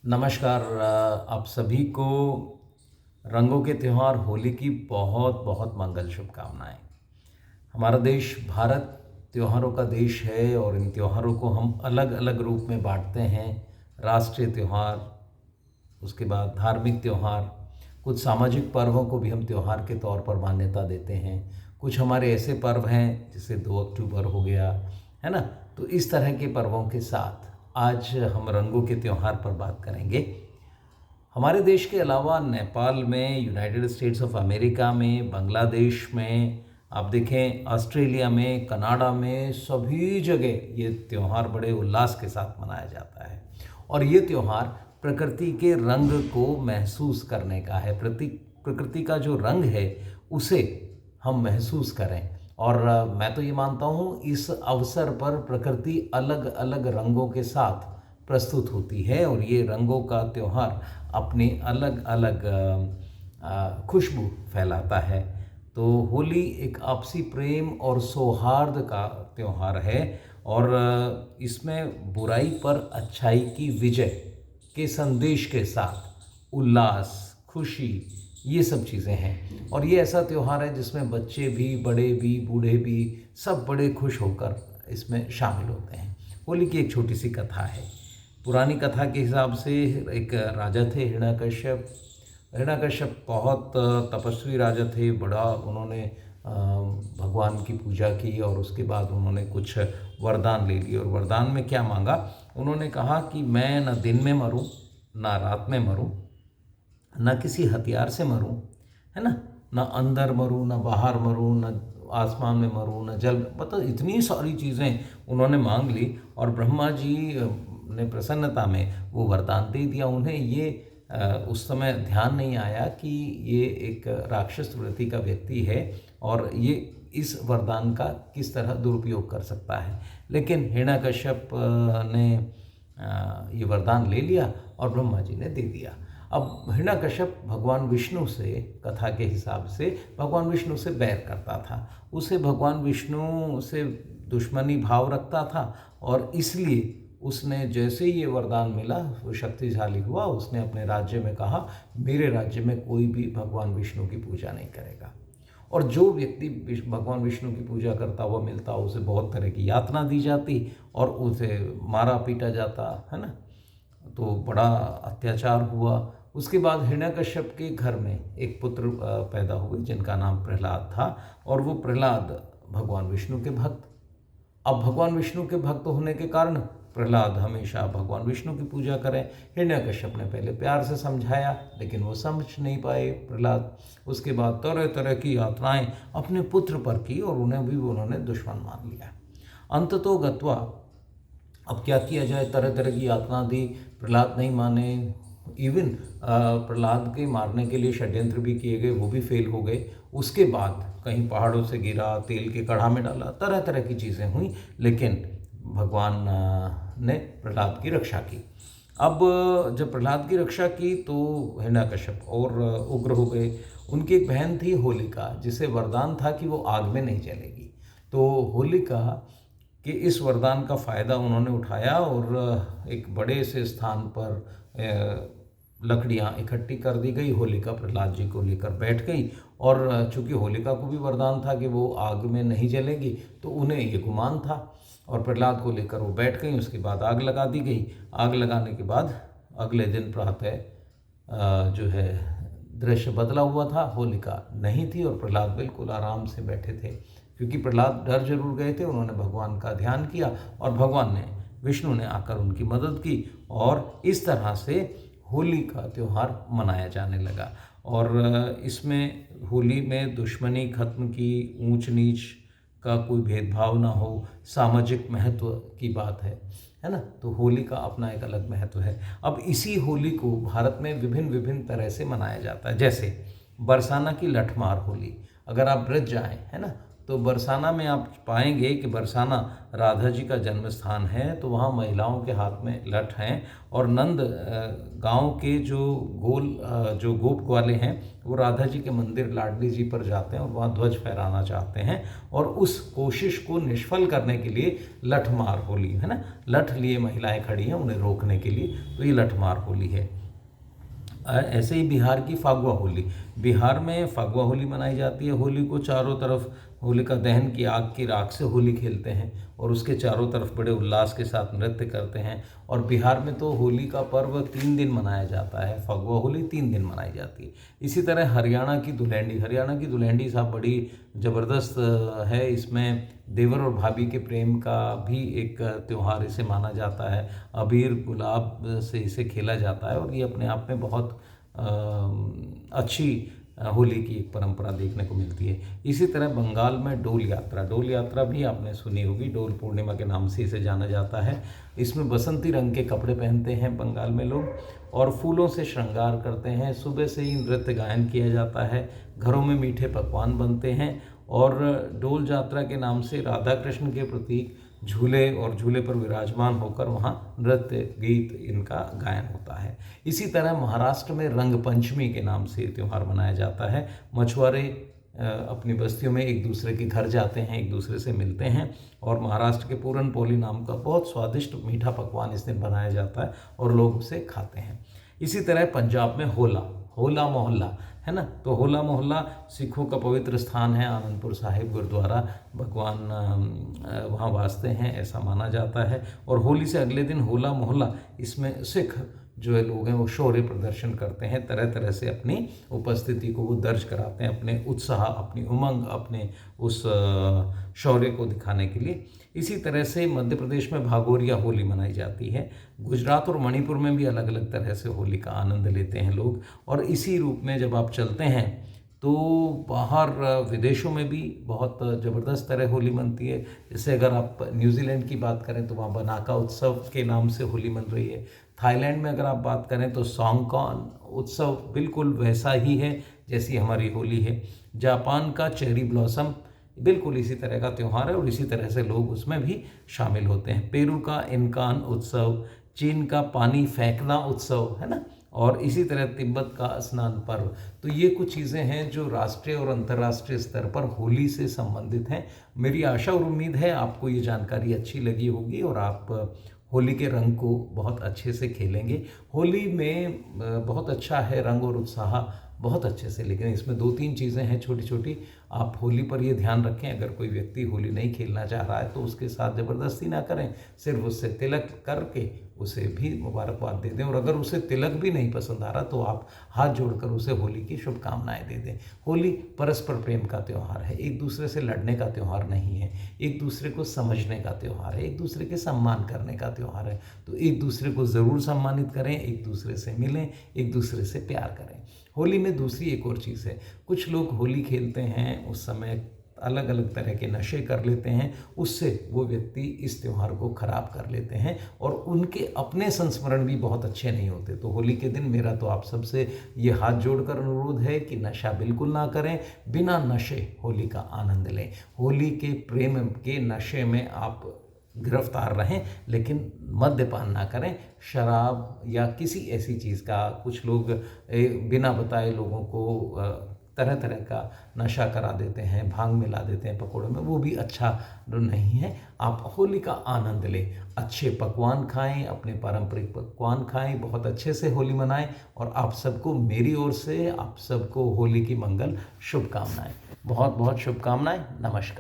नमस्कार। आप सभी को रंगों के त्यौहार होली की बहुत बहुत मंगल शुभकामनाएं। हमारा देश भारत त्योहारों का देश है और इन त्योहारों को हम अलग अलग रूप में बांटते हैं। राष्ट्रीय त्यौहार, उसके बाद धार्मिक त्यौहार, कुछ सामाजिक पर्वों को भी हम त्यौहार के तौर पर मान्यता देते हैं। कुछ हमारे ऐसे पर्व हैं जैसे 2 अक्टूबर हो गया, है ना। तो इस तरह के पर्वों के साथ आज हम रंगों के त्यौहार पर बात करेंगे। हमारे देश के अलावा नेपाल में, यूनाइटेड स्टेट्स ऑफ अमेरिका में, बांग्लादेश में, आप देखें ऑस्ट्रेलिया में, कनाडा में, सभी जगह ये त्यौहार बड़े उल्लास के साथ मनाया जाता है। और ये त्यौहार प्रकृति के रंग को महसूस करने का है। प्रकृति का जो रंग है उसे हम महसूस करें। और मैं तो ये मानता हूँ इस अवसर पर प्रकृति अलग अलग रंगों के साथ प्रस्तुत होती है और ये रंगों का त्यौहार अपनी अलग अलग खुशबू फैलाता है। तो होली एक आपसी प्रेम और सौहार्द का त्यौहार है और इसमें बुराई पर अच्छाई की विजय के संदेश के साथ उल्लास, खुशी, ये सब चीज़ें हैं। और ये ऐसा त्यौहार है जिसमें बच्चे भी, बड़े भी, बूढ़े भी, सब बड़े खुश होकर इसमें शामिल होते हैं। होली की एक छोटी सी कथा है। पुरानी कथा के हिसाब से एक राजा थे हिरण्यकश्यप। हिरण्यकश्यप बहुत तपस्वी राजा थे। बड़ा उन्होंने भगवान की पूजा की और उसके बाद उन्होंने कुछ वरदान ले लिए। और वरदान में क्या मांगा? उन्होंने कहा कि मैं न दिन में मरूं, ना रात में मरूं, न किसी हथियार से मरूं, है ना, न अंदर मरूं, न बाहर मरूं, न आसमान में मरूं, न जल में। मतलब इतनी सारी चीज़ें उन्होंने मांग ली और ब्रह्मा जी ने प्रसन्नता में वो वरदान दे दिया उन्हें। ये उस समय ध्यान नहीं आया कि ये एक राक्षस वृत्ति का व्यक्ति है और ये इस वरदान का किस तरह दुरुपयोग कर सकता है। लेकिन हिरण्यकश्यप ने ये वरदान ले लिया और ब्रह्मा जी ने दे दिया। अब हिरण्यकश्यप भगवान विष्णु से, कथा के हिसाब से भगवान विष्णु से बैर करता था। उसे भगवान विष्णु से दुश्मनी भाव रखता था और इसलिए उसने जैसे ही ये वरदान मिला वो शक्तिशाली हुआ। उसने अपने राज्य में कहा मेरे राज्य में कोई भी भगवान विष्णु की पूजा नहीं करेगा। और जो व्यक्ति भगवान विष्णु की पूजा करता हुआ मिलता उसे बहुत तरह की यातना दी जाती और उसे मारा पीटा जाता, है ना। तो बड़ा अत्याचार हुआ। उसके बाद हिरण्यकश्यप के घर में एक पुत्र पैदा हुए जिनका नाम प्रहलाद था और वो प्रहलाद भगवान विष्णु के भक्त। अब भगवान विष्णु के भक्त होने के कारण प्रहलाद हमेशा भगवान विष्णु की पूजा करें। हिरण्यकश्यप ने पहले प्यार से समझाया लेकिन वो समझ नहीं पाए प्रहलाद। उसके बाद तरह तरह की यातनाएं अपने पुत्र पर की और उन्हें भी उन्होंने दुश्मन मान लिया। अंततो गत्वा अब क्या किया जाए, तरह तरह की यातना दी, प्रहलाद नहीं माने। इवन प्रहलाद के मारने के लिए षड्यंत्र भी किए गए, वो भी फेल हो गए। उसके बाद कहीं पहाड़ों से गिरा, तेल के कढ़ा में डाला, तरह तरह की चीज़ें हुई, लेकिन भगवान ने प्रहलाद की रक्षा की। अब जब प्रहलाद की रक्षा की तो हिरण्यकश्यप और उग्र हो गए। उनकी एक बहन थी होलिका, जिसे वरदान था कि वो आग में नहीं जलेगी। तो होलिका कि इस वरदान का फ़ायदा उन्होंने उठाया और एक बड़े से स्थान पर लकड़ियाँ इकट्ठी कर दी गई। होलिका प्रहलाद जी को लेकर बैठ गई और चूंकि होलिका को भी वरदान था कि वो आग में नहीं जलेगी तो उन्हें ये गुमान था और प्रहलाद को लेकर वो बैठ गई। उसके बाद आग लगा दी गई। आग लगाने के बाद अगले दिन प्रातः जो है दृश्य बदला हुआ था। होलिका नहीं थी और प्रहलाद बिल्कुल आराम से बैठे थे, क्योंकि प्रहलाद डर जरूर गए थे। उन्होंने भगवान का ध्यान किया और भगवान ने, विष्णु ने आकर उनकी मदद की और इस तरह से होली का त्यौहार मनाया जाने लगा। और इसमें होली में दुश्मनी खत्म की, ऊंच नीच का कोई भेदभाव ना हो, सामाजिक महत्व की बात है ना। तो होली का अपना एक अलग महत्व है। अब इसी होली को भारत में विभिन्न विभिन्न तरह से मनाया जाता है। जैसे बरसाना की लठमार होली, अगर आप ब्रज जाएं, है ना, तो बरसाना में आप पाएंगे कि बरसाना राधा जी का जन्म स्थान है, तो वहाँ महिलाओं के हाथ में लठ हैं और नंद गांव के जो गोप ग्वाले हैं वो राधा जी के मंदिर लाडली जी पर जाते हैं और वहाँ ध्वज फहराना चाहते हैं, और उस कोशिश को निष्फल करने के लिए लठमार होली है ना, लठ लिए महिलाएं खड़ी हैं उन्हें रोकने के लिए, तो ये लठमार होली है। ऐसे ही बिहार की फागुआ होली, बिहार में फागुआ होली मनाई जाती है। होली को चारों तरफ होलिका दहन की आग की राख से होली खेलते हैं और उसके चारों तरफ बड़े उल्लास के साथ नृत्य करते हैं। और बिहार में तो होली का पर्व 3 दिन मनाया जाता है, फागुआ होली 3 दिन मनाई जाती है। इसी तरह हरियाणा की दुल्हंडी साहब बड़ी ज़बरदस्त है। इसमें देवर और भाभी के प्रेम का भी एक त्यौहार इसे माना जाता है। अबीर गुलाब से इसे खेला जाता है और ये अपने आप में बहुत अच्छी होली की एक परंपरा देखने को मिलती है। इसी तरह बंगाल में डोल यात्रा भी आपने सुनी होगी, डोल पूर्णिमा के नाम से इसे जाना जाता है। इसमें बसंती रंग के कपड़े पहनते हैं बंगाल में लोग और फूलों से श्रृंगार करते हैं। सुबह से ही नृत्य गायन किया जाता है, घरों में मीठे पकवान बनते हैं और डोल यात्रा के नाम से राधा कृष्ण के प्रतीक झूले और झूले पर विराजमान होकर वहाँ नृत्य गीत इनका गायन होता है। इसी तरह महाराष्ट्र में रंग पंचमी के नाम से त्यौहार मनाया जाता है। मछुआरे अपनी बस्तियों में एक दूसरे के घर जाते हैं, एक दूसरे से मिलते हैं और महाराष्ट्र के पूरन पोली नाम का बहुत स्वादिष्ट मीठा पकवान इस दिन बनाया जाता है और लोग उसे खाते हैं। इसी तरह पंजाब में होला मोहल्ला है ना, तो होला मोहल्ला सिखों का पवित्र स्थान है। आनंदपुर साहिब गुरुद्वारा भगवान वहाँ वासते हैं ऐसा माना जाता है। और होली से अगले दिन होला मोहल्ला, इसमें सिख जो है लोग हैं वो शौर्य प्रदर्शन करते हैं, तरह तरह से अपनी उपस्थिति को वो दर्ज कराते हैं, अपने उत्साह, अपनी उमंग, अपने उस शौर्य को दिखाने के लिए। इसी तरह से मध्य प्रदेश में भागोरिया होली मनाई जाती है। गुजरात और मणिपुर में भी अलग अलग तरह से होली का आनंद लेते हैं लोग। और इसी रूप में जब आप चलते हैं तो बाहर विदेशों में भी बहुत ज़बरदस्त तरह होली मनती है। जैसे अगर आप न्यूजीलैंड की बात करें तो वहाँ बनाका उत्सव के नाम से होली मन रही है। थाईलैंड में अगर आप बात करें तो सॉन्गकॉन उत्सव बिल्कुल वैसा ही है जैसी हमारी होली है। जापान का चेरी ब्लॉसम बिल्कुल इसी तरह का त्यौहार है और इसी तरह से लोग उसमें भी शामिल होते हैं। पेरू का इनकान उत्सव, चीन का पानी फेंकना उत्सव है ना, और इसी तरह तिब्बत का स्नान पर्व। तो ये कुछ चीज़ें हैं जो राष्ट्रीय और अंतर्राष्ट्रीय स्तर पर होली से संबंधित हैं। मेरी आशा और उम्मीद है आपको ये जानकारी अच्छी लगी होगी और आप होली के रंग को बहुत अच्छे से खेलेंगे। होली में बहुत अच्छा है रंग और उत्साह बहुत अच्छे से, लेकिन इसमें 2-3 चीज़ें हैं छोटी छोटी। आप होली पर ये ध्यान रखें, अगर कोई व्यक्ति होली नहीं खेलना चाह रहा है तो उसके साथ ज़बरदस्ती ना करें, सिर्फ उससे तिलक करके उसे भी मुबारकबाद दे दें। और अगर उसे तिलक भी नहीं पसंद आ रहा तो आप हाथ जोड़कर उसे होली की शुभकामनाएं दे दें। होली परस्पर प्रेम का त्यौहार है, एक दूसरे से लड़ने का त्यौहार नहीं है, एक दूसरे को समझने का त्यौहार है, एक दूसरे के सम्मान करने का त्यौहार है। तो एक दूसरे को ज़रूर सम्मानित करें, एक दूसरे से मिलें, एक दूसरे से प्यार करें। होली में दूसरी एक और चीज़ है, कुछ लोग होली खेलते हैं उस समय अलग अलग तरह के नशे कर लेते हैं, उससे वो व्यक्ति इस त्यौहार को ख़राब कर लेते हैं और उनके अपने संस्मरण भी बहुत अच्छे नहीं होते। तो होली के दिन मेरा तो आप सबसे ये हाथ जोड़कर अनुरोध है कि नशा बिल्कुल ना करें, बिना नशे होली का आनंद लें। होली के प्रेम के नशे में आप गिरफ्तार रहें, लेकिन मद्यपान ना करें, शराब या किसी ऐसी चीज़ का। कुछ लोग बिना बताए लोगों को तरह तरह का नशा करा देते हैं, भांग मिला देते हैं पकौड़ों में, वो भी अच्छा नहीं है। आप होली का आनंद लें, अच्छे पकवान खाएं, अपने पारंपरिक पकवान खाएं, बहुत अच्छे से होली मनाएं। और आप सबको मेरी ओर से आप सबको होली की मंगल शुभकामनाएं, बहुत बहुत शुभकामनाएं। नमस्कार।